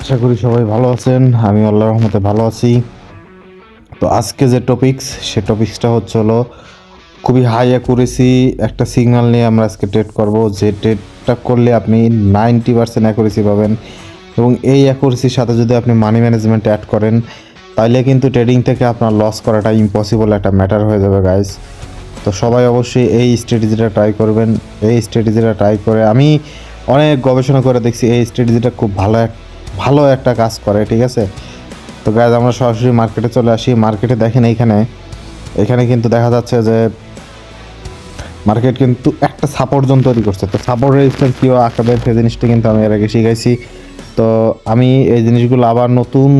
আশা করি সবাই ভালো আছেন। আমি আল্লাহর রহমতে ভালো আছি। তো আজকে যে সে টপিক্সটা হলো খুবই হাই অ্যাকুরেসি একটা সিগন্যাল নিয়ে আমরা আজকে ট্রেড করব, যে ট্রেডটা করলে আপনি 90% অ্যাকুরেসি পাবেন। এবং এই অ্যাকুরেসির সাথে যদি আপনি মানি ম্যানেজমেন্ট অ্যাড করেন, তাইলে কিন্তু ট্রেডিং থেকে আপনার লস করাটা ইম্পসিবল একটা ম্যাটার হয়ে যাবে গাইজ। তো সবাই অবশ্যই এই স্ট্র্যাটেজিটা ট্রাই করবেন। এই স্ট্র্যাটেজিটা ট্রাই করে আমি অনেক গবেষণা করে দেখছি এই স্ট্র্যাটেজিটা খুব ভালো একটা কাজ করে, ঠিক আছে। তো গাইজ আমরা সরাসরি মার্কেটে চলে আসি। মার্কেটে দেখেন এখানে কিন্তু দেখা যাচ্ছে যে মার্কেট কিন্তু একটা সাপোর্ট জোন তৈরি করছে। তো সাপোর্ট রেজিস্ট্যান্স কীভাবে আঁকাবে সেই জিনিসটা কিন্তু আমি এর আগে শিখাইছি। তো আমি এই জিনিসগুলো আবার নতুন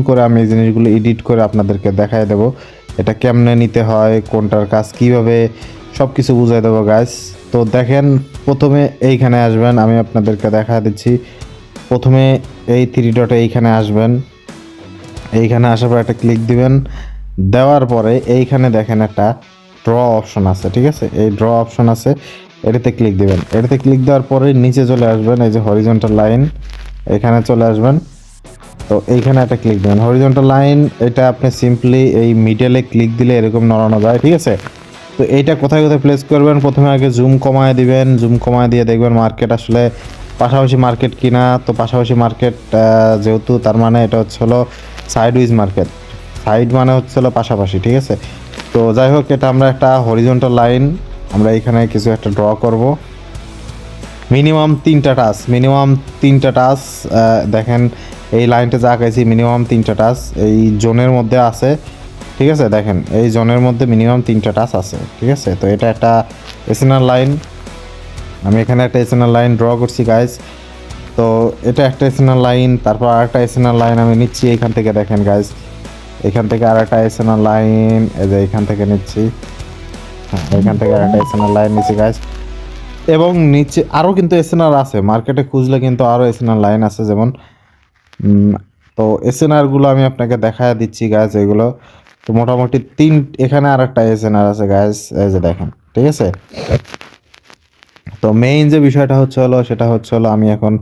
করে আমি এই জিনিসগুলো এডিট করে আপনাদেরকে দেখাই দেবো এটা কেমনে নিতে হয়, কোনটার কাজ কীভাবে, সব কিছু বুঝাই দেবো গাইজ। তো দেখেন, প্রথমে এইখানে আসবেন, আমি আপনাদেরকে দেখা দিচ্ছি। প্রথমে এই থ্রি ডটে এইখানে আসবেন। এইখানে আসার পর একটা ক্লিক দিবেন। দেওয়ার পরে এইখানে দেখেন একটা ড্র অপশন আছে, ঠিক আছে। এই ড্র অপশন আছে, এটাতে ক্লিক দিবেন। এটাতে ক্লিক দেওয়ার পরে নিচে চলে আসবেন, এই যে হরিজন্টাল লাইন, এখানে চলে আসবেন। তো এইখানে একটা ক্লিক দেবেন হরিজন্টাল লাইন। এটা আপনি সিম্পলি এই মিডলে ক্লিক দিলে এরকম নড়ানো যায়, ঠিক আছে। তো এইটা কোথায় কোথায় প্লেস করবেন, প্রথমে আগে জুম কমায় দিবেন। জুম কমায় দিয়ে দেখবেন মার্কেট আসলে পাশাপাশি মার্কেট কিনা। তো পাশাপাশি মার্কেট যেহেতু, তার মানে এটা হলো সাইডওয়াইজ মার্কেট। সাইড মানে হলো পাশাপাশি, ঠিক আছে। তো যাই হোক, এটা আমরা একটা হরিজন্টাল লাইন আমরা এখানে কিছু একটা ড্র করব। মিনিমাম তিনটা টাচ দেখেন এই লাইনটা যা আঁকাইছি মিনিমাম 3টা টাচ এই জোনের মধ্যে আছে, ঠিক আছে। দেখেন এই জোনের মধ্যে মিনিমাম 3টা টাচ আছে, ঠিক আছে। তো এটা একটা এসএনআর লাইন, আমি এখানে একটা এসএনআর লাইন ড্র করছি গাইজ। তো এটা একটা এসএনআর লাইন, তারপর আরেকটা এসএনআর লাইন আমি নিচ্ছি এখান থেকে। দেখেন গাইজ, এখান থেকে আরেকটা এসএনআর লাইন, এই যে এখান থেকে নিচ্ছি। হ্যাঁ, এখান থেকে আরেকটা এসএনআর লাইন নিচ্ছি গাইজ। এবং নিচে আরও কিন্তু এসএনআর আছে, মার্কেটে খুঁজলে কিন্তু আরও এসএনআর লাইন আছে যেমন। তো এসএনআরগুলো আমি আপনাকে দেখায় দিচ্ছি গাইজ এগুলো। তো মোটামুটি এখানে আরেকটা এসএনআর আছে গাইজ, এই যে দেখেন, ঠিক আছে। তো মেইন যে বিষয়টা সেটা হলো আমি এখন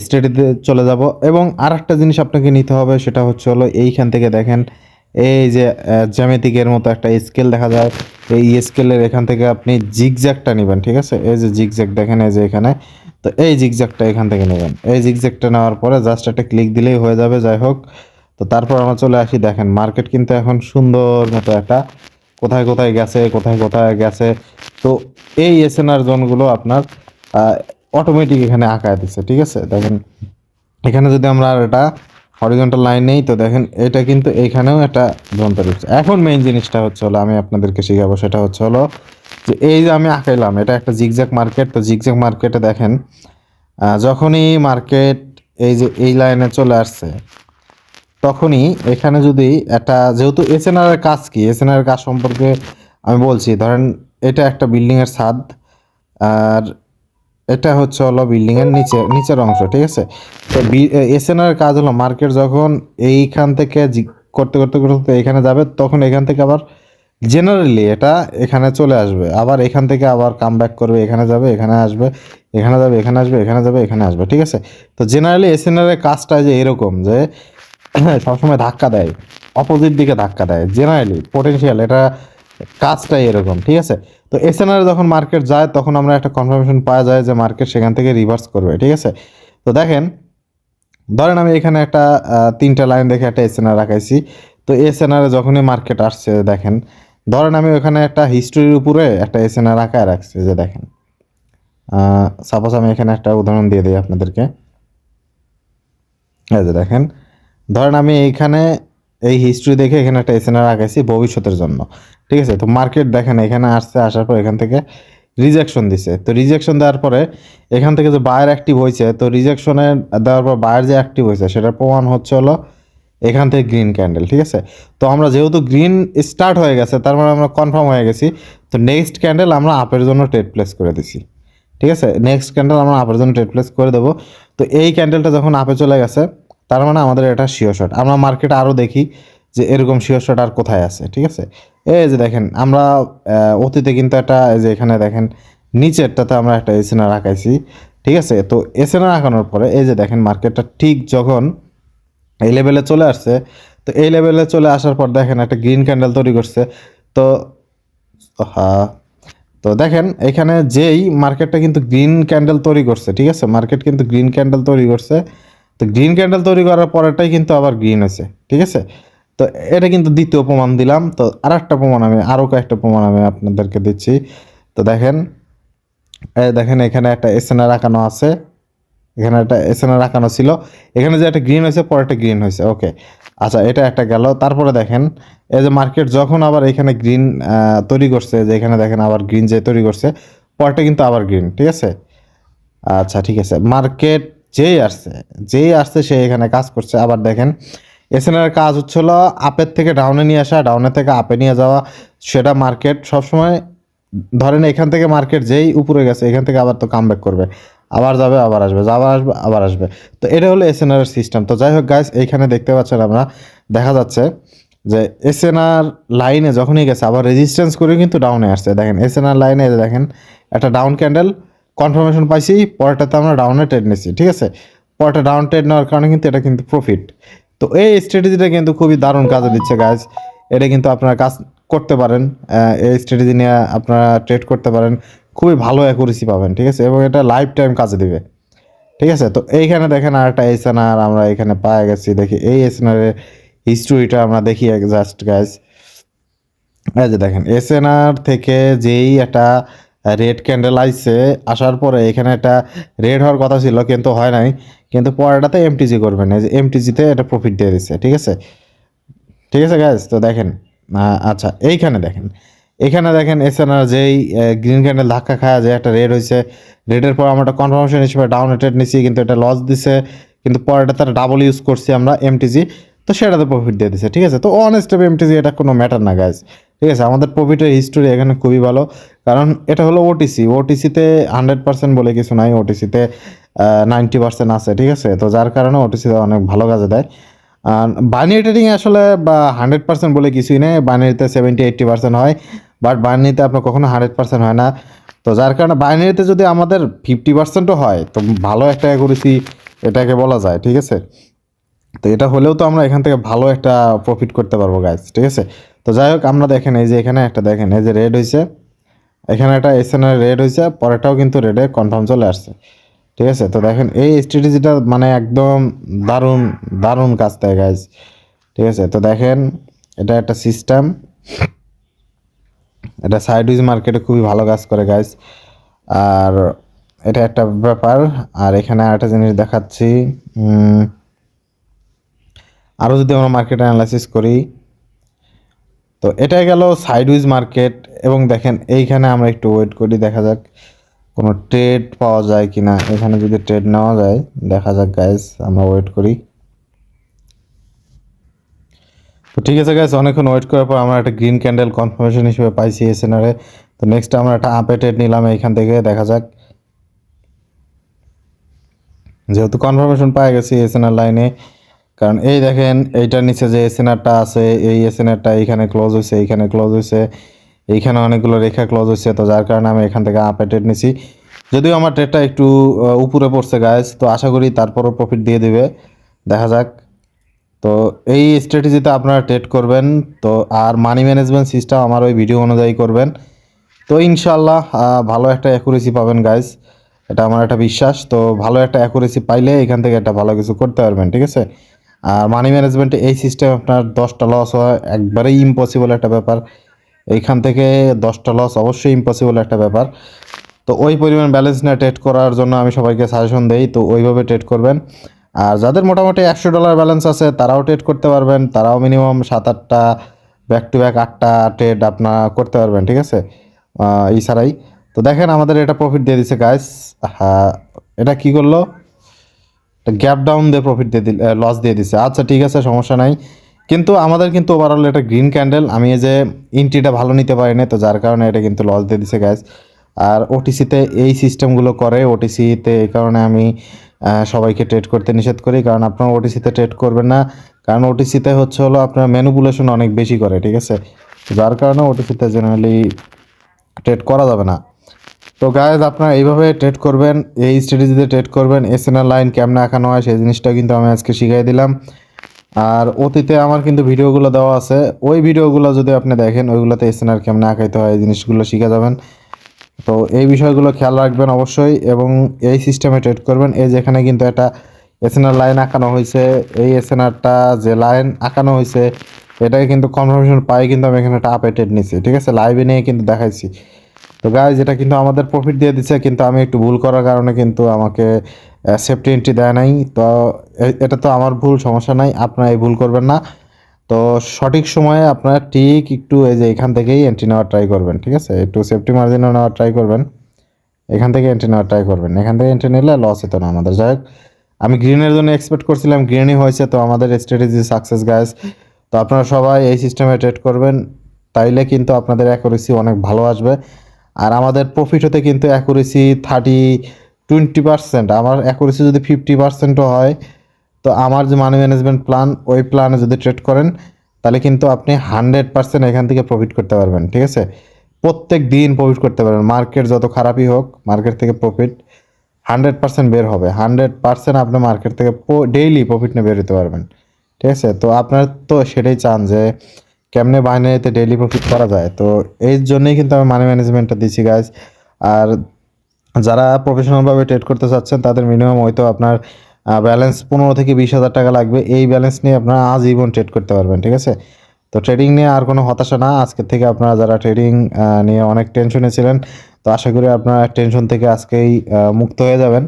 স্টাডিতে চলে যাব। এবং আর একটা জিনিস আপনাকে নিতে হবে, সেটা হলো এইখান থেকে দেখেন এই যে জ্যামিতিকের মতো একটা স্কেল দেখা যায়। এই স্কেলের এখান থেকে আপনি জিগজ্যাগটা নেবেন, ঠিক আছে। এই যে জিগজ্যাগ দেখেন, এই যে এখানে। তো এই জিগজ্যাগটা এখান থেকে নেবেন। এই জিগজ্যাগটা নেওয়ার পরে জাস্ট একটা ক্লিক দিলেই হয়ে যাবে। যাই হোক, তো তারপর আমরা চলে আসি। দেখেন মার্কেট কিন্তু এখন সুন্দর মতো একটা কোথায় কোথায় গেছে। তো এই এসএনআর জোনগুলো আপনার অটোমেটিক এখানে আঁকায় দিচ্ছে, ঠিক আছে। দেখেন এখানে যদি আমরা এটা হরিজন্টাল লাইন নেই, তো দেখেন এটা কিন্তু এইখানেও একটা জোন তৈরি হচ্ছে। এখন মেইন জিনিসটা হলো আমি আপনাদেরকে শিখাবো, সেটা হলো যে এই যে আমি আঁকাইলাম এটা একটা জিগজ্যাগ মার্কেট। তো জিগজ্যাগ মার্কেটে দেখেন যখনই মার্কেট এই যে এই লাইনে চলে আসছে, তখনই এখানে যদি একটা, যেহেতু এসএনআর এর কাজ কি, এসএনআর এর কাজ সম্পর্কে আমি বলছি। ধরেন এটা একটা বিল্ডিংয়ের ছাদ, আর এটা হলো বিল্ডিংয়ের নিচের অংশ, ঠিক আছে। তো এসএনআর কাজ হলো মার্কেট যখন এইখান থেকে করতে করতে করতে এখানে যাবে, তখন এখান থেকে আবার জেনারেলি এটা এখানে চলে আসবে, আবার এখান থেকে আবার কাম ব্যাক করবে, এখানে যাবে, এখানে আসবে, এখানে যাবে, এখানে আসবে, এখানে যাবে, এখানে আসবে, ঠিক আছে। তো জেনারেলি এসএনআর এর কাজটা যে এরকম যে সবসময় ধাক্কা দেয়, অপোজিট দিকে ধাক্কা দেয়। জেনারেলি পোটেনশিয়াল এটা কাজটাই এরকম, ঠিক আছে। তো এসএনআর যখন মার্কেট যায়, তখন আমরা একটা কনফার্মেশন পাওয়া যায় যে মার্কেট সেখান থেকে রিভার্স করবে, ঠিক আছে। তো দেখেন, ধরেন আমি এখানে একটা 3টা লাইন দেখে একটা এসএনআর রাখাইছি। তো এসএনআর যখনই মার্কেট আসছে, দেখেন ধরেন আমি ওখানে একটা হিস্টোরির উপরে একটা এসএনআর আঁকায় রাখছি, যে দেখেন সাপোজ আমি এখানে একটা উদাহরণ দিয়ে দিই আপনাদেরকে। এই যে দেখেন, ধরেন আমি এইখানে এই হিস্ট্রি দেখে এখানে একটা এসএনআর আঁকাইছি ভবিষ্যতের জন্য, ঠিক আছে। তো মার্কেট দেখেন এখানে আসার পর এখান থেকে রিজেকশন দিছে। তো রিজেকশন দেওয়ার পরে এখান থেকে যে বায়ার অ্যাক্টিভ হয়েছে, তো রিজেকশনে দেওয়ার পর বায়ার যে অ্যাক্টিভ হয়েছে সেটার প্রমাণ হলো এখান থেকে গ্রিন ক্যান্ডেল, ঠিক আছে। তো আমরা যেহেতু গ্রিন স্টার্ট হয়ে গেছে, তার মানে আমরা কনফার্ম হয়ে গেছি। তো নেক্সট ক্যান্ডেল আমরা আপের জন্য ট্রেড প্লেস করে দিছি, ঠিক আছে। নেক্সট ক্যান্ডেল আমরা আপের জন্য ট্রেড প্লেস করে দেবো। তো এই ক্যান্ডেলটা যখন আপে চলে গেছে, তার মানে আমাদের এটা শিওর শট। আমরা মার্কেটে আরও দেখি যে এরকম শিওর শট আর কোথায় আছে, ঠিক আছে। এই যে দেখেন আমরা অতীতে কিন্তু একটা, এই যে এখানে দেখেন নিচেরটাতে আমরা একটা এসএনআর রাখাইছি। ঠিক আছে। তো এসএনআর আঁকানোর পরে এই যে দেখেন মার্কেটটা ঠিক যখন এই লেভেলে চলে আসছে, তো এই লেভেলে চলে আসার পর দেখেন একটা গ্রিন ক্যান্ডেল তৈরি করছে। তো হ্যাঁ, তো দেখেন এখানে যেই মার্কেটটা কিন্তু গ্রিন ক্যান্ডেল তৈরি করছে, ঠিক আছে, মার্কেট কিন্তু গ্রিন ক্যান্ডেল তৈরি করছে। তো গ্রিন ক্যান্ডেল তৈরি করার পরেরটাই কিন্তু আবার গ্রিন হয়েছে, ঠিক আছে। তো এটা কিন্তু দ্বিতীয় প্রমাণ দিলাম। তো আর একটা প্রমাণ আমি, আরও কয়েকটা প্রমাণ আমি আপনাদেরকে দিচ্ছি। তো দেখেন, এই দেখেন এখানে একটা এসএনআর আঁকানো আছে, এখানে একটা এসএনআর আঁকানো ছিল, এখানে যে একটা গ্রিন হয়েছে পরে একটা গ্রিন হয়েছে, ওকে। আচ্ছা, এটা একটা গেল। তারপরে দেখেন এই যে মার্কেট যখন আবার এখানে গ্রিন তৈরি করছে, যে এখানে দেখেন আবার গ্রিন যে তৈরি করছে, পরটা কিন্তু আবার গ্রিন, ঠিক আছে। আচ্ছা ঠিক আছে, মার্কেট যেই আসছে সে এখানে কাজ করছে। আবার দেখেন এসএনআর কাজ হচ্ছিল আপের থেকে ডাউনে নিয়ে আসা, ডাউনের থেকে আপে নিয়ে যাওয়া। সেটা মার্কেট সবসময়, ধরেন এখান থেকে মার্কেট যেই উপরে গেছে এখান থেকে আবার তো কামব্যাক করবে, আবার যাবে আবার আসবে, আবার আসবে আবার আসবে। তো এটা হলো এসএনআর এর সিস্টেম। তো যাই হোক গাইস, এইখানে দেখতে পাচ্ছেন আমরা, দেখা যাচ্ছে যে এসএনআর লাইনে যখনই গেছে আবার রেজিস্ট্যান্স করে কিন্তু ডাউনে আসছে। দেখেন এসএনআর লাইনে দেখেন একটা ডাউন ক্যান্ডেল কনফার্মেশন পাইছি, পরেরটাতে আমরা ডাউনে ট্রেড নিচ্ছি, ঠিক আছে। পরেরটা ডাউন ট্রেড নেওয়ার কারণে কিন্তু এটা কিন্তু প্রফিট। তো এই স্ট্র্যাটেজিটা কিন্তু খুবই দারুণ কাজে দিচ্ছে গাইজ। এটা কিন্তু আপনারা কাজ করতে পারেন, এই স্ট্র্যাটেজি নিয়ে আপনারা ট্রেড করতে পারেন, খুবই ভালো অ্যাকুরেসি পাবেন, ঠিক আছে, এবং এটা লাইফ টাইম কাজে দিবে, ঠিক আছে। তো এইখানে দেখেন আর একটা এসএনআর আমরা এখানে পায়ে গেছি। দেখি এই এসএনআর এর হিস্ট্রিটা আমরা দেখি জাস্ট গাইজ। এই যে দেখেন এসএনআর থেকে যেই একটা রেড ক্যান্ডেল আইছে, আসার পরে এখানে একটা রেড হওয়ার কথা ছিল কিন্তু হয় নাই, কিন্তু পরেরটাতে এমটিজি করবেন, এই যে এমটিজিতে এটা প্রফিট দিয়ে দিচ্ছে, ঠিক আছে। ঠিক আছে গাইজ, তো দেখেন আচ্ছা এখানে দেখেন এসএনআর যেই গ্রিন ক্যান্ডেল ধাক্কা খায় যে একটা রেড হয়েছে, রেডের পর আমরা একটা কনফার্মেশন হিসেবে ডাউন ট্রেড নিচ্ছি, কিন্তু এটা লস দিছে, কিন্তু পরেরটা তার ডাবল ইউজ করছি আমরা এমটিজি, তো সেটাতে প্রফিট দিয়ে দিছে, ঠিক আছে। তো অন স্টেপ এমটিজি এটা কোনো ম্যাটার না গাইজ, ঠিক আছে। আমাদের প্রফিটের হিস্টোরি এখানে খুবই ভালো, কারণ এটা হলো ওটিসিতে 100% বলে কিছু নাই, ওটিসিতে 90% আছে, ঠিক আছে। তো যার কারণে ওটিসিতে অনেক ভালো কাজে দেয়। আর বাইনারি ট্রেডিংয়ে আসলে বা 100% বলে কিছুই নেই, বাইনারিতে 70-80% হয়, বাট বাইনারিতে আপনার কখনো 100% হয় না। তো যার কারণে বাইনারিতে যদি আমাদের 50%ও হয় তো ভালো একটা অ্যাকুরেসি এটাকে বলা যায়, ঠিক আছে। তো এটা হলেও তো আমরা এখান থেকে ভালো একটা প্রফিট করতে পারবো গাইজ, ঠিক আছে। তো যাই হোক, আমরা দেখেন এই যে এখানে একটা দেখেন এই যে রেড হয়েছে, এখানে একটা এসএনআর রেড হয়েছে, পরেরটাও কিন্তু রেডে কনফার্ম চলে আসছে, ঠিক আছে। তো দেখেন এই স্ট্র্যাটেজিটা মানে একদম দারুণ দারুণ কাজ দেয় গাইজ, ঠিক আছে। তো দেখেন এটা একটা সিস্টেম, এটা সাইডউইজ মার্কেটে খুবই ভালো কাজ করে গাইজ। আর এটা একটা ব্যাপার। আর এখানে আরেকটা জিনিস দেখাচ্ছি, আরও যদি আমরা মার্কেট অ্যানালাইসিস করি, তো এটাই গেল সাইডউইজ মার্কেট। এবং দেখেন এইখানে আমরা একটু ওয়েট করি, দেখা যাক কোনো ট্রেড পাওয়া যায় কি না। এখানে যদি ট্রেড নেওয়া যায় দেখা যাক গাইজ, আমরা ওয়েট করি। তো ঠিক আছে গাইজ, অনেকক্ষণ ওয়েট করার পর আমরা একটা গ্রিন ক্যান্ডেল কনফার্মেশন হিসেবে পাইছি এসএনআরে। তো নেক্সট আমরা একটা আপে ট্রেড নিলাম এইখান থেকে, দেখা যাক। যেহেতু কনফার্মেশন পাই গেছি এসএনআর লাইনে, কারণ এই দেখেন এইটার নিচে যে এসএনআরটা আছে, এই এসএনআরটা এইখানে ক্লোজ হয়েছে, এইখানে ক্লোজ হয়েছে, এইখানে অনেকগুলো রেখা ক্লোজ হয়েছে। তো যার কারণে আমি এখান থেকে আপে ট্রেড নিছি। যদিও আমার ট্রেডটা একটু উপরে পড়ছে গাইজ, তো আশা করি তারপরও প্রফিট দিয়ে দিবে, দেখা যাক। তো এই স্ট্র্যাটেজিতে আপনারা ট্রেড করবেন। তো আর মানি ম্যানেজমেন্ট সিস্টেম আমার ওই ভিডিও অনুযায়ী করবেন, তো ইনশাল্লাহ ভালো একটা অ্যাকুরেসি পাবেন গাইজ, এটা আমার একটা বিশ্বাস। তো ভালো একটা অ্যাকুরেসি পাইলে এখান থেকে একটা ভালো কিছু করতে পারবেন, ঠিক আছে। আর মানি ম্যানেজমেন্টে এই সিস্টেম আপনার 10টা লস হয় একবারেই ইম্পসিবল একটা ব্যাপার, এইখান থেকে 10টা লস অবশ্যই ইম্পসিবল একটা ব্যাপার। তো ওই পরিমাণ ব্যালেন্স নিয়ে ট্রেড করার জন্য আমি সবাইকে সাজেশন দেই, তো ওইভাবে ট্রেড করবেন। আর যাদের মোটামুটি $100 ব্যালেন্স আছে তারাও ট্রেড করতে পারবেন, তারাও মিনিমাম 7-8টা ব্যাক টু ব্যাক 8টা ট্রেড আপনারা করতে পারবেন, ঠিক আছে, এই ছাড়াই। তো দেখেন আমাদের এটা প্রফিট দিয়ে দিছে গাইস। হ্যাঁ, এটা কি করলো, গ্যাপ ডাউন দিয়ে প্রফিট দিয়ে দিল, লস দিয়ে দিছে। আচ্ছা ঠিক আছে, সমস্যা নাই, কিন্তু আমাদের কিন্তু ওভারঅল এটা গ্রিন ক্যান্ডেল, আমি এই যে ইন্ট্রিটা ভালো নিতে পারিনি, তো যার কারণে এটা কিন্তু লস দিয়ে দিছে গাইস। আর ওটিসিতে এই সিস্টেমগুলো করে, ওটিসিতে এই কারণে আমি সবাইকে ট্রেড করতে নিষেধ করি, কারণ আপনারা ওটিসিতে ট্রেড করবেন না, কারণ ওটিসিতে হচ্ছে হলো আপনার ম্যানিপুলেশন অনেক বেশি করে, ঠিক আছে। যার কারণে ওটিসিতে জেনারেলি ট্রেড করা যাবে না। তো গাইজ আপনারা এইভাবে ট্রেড করবেন, এই স্ট্র্যাটেজিতে ট্রেড করবেন। এসএনআর লাইন কেমনে আঁকানো হয় সেই জিনিসটা কিন্তু আমি আজকে শিখিয়ে দিলাম। আর অতীতে আমার কিন্তু ভিডিওগুলো দেওয়া আছে, ওই ভিডিওগুলো যদি আপনি দেখেন ওইগুলোতে এসএনআর কেমনে আঁকাইতে হয় এই জিনিসগুলো শিখে যাবেন। তো এই বিষয়গুলো খেয়াল রাখবেন অবশ্যই, এবং এই সিস্টেমে ট্রেড করবেন। এই যেখানে কিন্তু একটা এসএনআর লাইন আঁকানো হয়েছে, এই এসএনআরটা যে লাইন আঁকানো হয়েছে এটাকে কিন্তু কনফার্মেশন পাই কিন্তু আমি এখানে একটা আপে ট্রেড নিচ্ছি, ঠিক আছে, লাইভে নিয়ে কিন্তু দেখাইছি। তো গাইজ এটা কিন্তু আমাদের প্রফিট দিয়ে দিচ্ছে, কিন্তু আমি একটু ভুল করার কারণে কিন্তু আমাকে সেফটি এন্ট্রি দেয় নাই। তো এটা তো আমার ভুল, সমস্যা নাই, আপনারা এই ভুল করবেন না। তো সঠিক সময়ে আপনারা ঠিক একটু এই যে এখান থেকেই এন্ট্রি নেওয়ার ট্রাই করবেন, ঠিক আছে, একটু সেফটি মার্জিনও নেওয়ার ট্রাই করবেন, এখান থেকে এন্ট্রি নেওয়ার ট্রাই করবেন। এখান থেকে এন্ট্রি নিলে লস হতো না আমাদের। যাই হোক, আমি গ্রিনের জন্য এক্সপেক্ট করছিলাম, গ্রিনই হয়েছে, তো আমাদের স্ট্র্যাটেজি সাকসেস গাইজ। তো আপনারা সবাই এই সিস্টেমে ট্রেড করবেন, তাইলে কিন্তু আপনাদের অ্যাকুরেসি অনেক ভালো আসবে। আর আমাদের প্রফিট হতে কিন্তু অ্যাকুরেসি 20%, আমার অ্যাকুরেসি যদি 50%ও হয়, তো আমার যে মানি ম্যানেজমেন্ট প্ল্যান, ওই প্ল্যানে যদি ট্রেড করেন তাহলে কিন্তু আপনি 100% এখান থেকে প্রফিট করতে পারবেন, ঠিক আছে, প্রত্যেক দিন প্রফিট করতে পারবেন। মার্কেট যত খারাপই হোক, মার্কেট থেকে প্রফিট 100% বের হবে। 100% আপনি মার্কেট থেকে ডেইলি প্রফিট নিয়ে বের হতে পারবেন, ঠিক আছে। তো আপনার তো সেটাই চান যে কেমনে বাইনারিতে ডেইলি প্রফিট করা যায়, তো এই জন্যই কিন্তু আমি মানি ম্যানেজমেন্টটা দিচ্ছি গাইজ। আর যারা প্রফেশনালভাবে ট্রেড করতে চাচ্ছেন তাদের মিনিমাম হয়তো আপনার ব্যালেন্স 15 থেকে 20 হাজার টাকা লাগবে। এই ব্যালেন্স নিয়ে আপনারা আজীবন ট্রেড করতে পারবেন, ঠিক আছে। তো ট্রেডিং নিয়ে আর কোনো হতাশা না, আজকের থেকে আপনারা যারা ট্রেডিং নিয়ে অনেক টেনশনে ছিলেন, তো আশা করি আপনারা টেনশন থেকে আজকেই মুক্ত হয়ে যাবেন,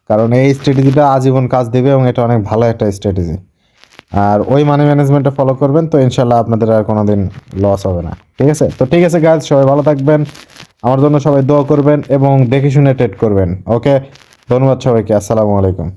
কারণ এই স্ট্র্যাটেজিটা আজীবন কাজ দেবে এবং এটা অনেক ভালো একটা স্ট্র্যাটেজি। আর ওই মানি ম্যানেজমেন্টটা ফলো করবেন, তো ইনশাল্লাহ আপনাদের আর কোনো দিন লস হবে না, ঠিক আছে। তো ঠিক আছে গাইজ, সবাই ভালো থাকবেন, আমার জন্য সবাই দোয়া করবেন এবং দেখে শুনে ট্রেড করবেন। ওকে, ধন্যবাদ সবাইকে, আসসালামু আলাইকুম।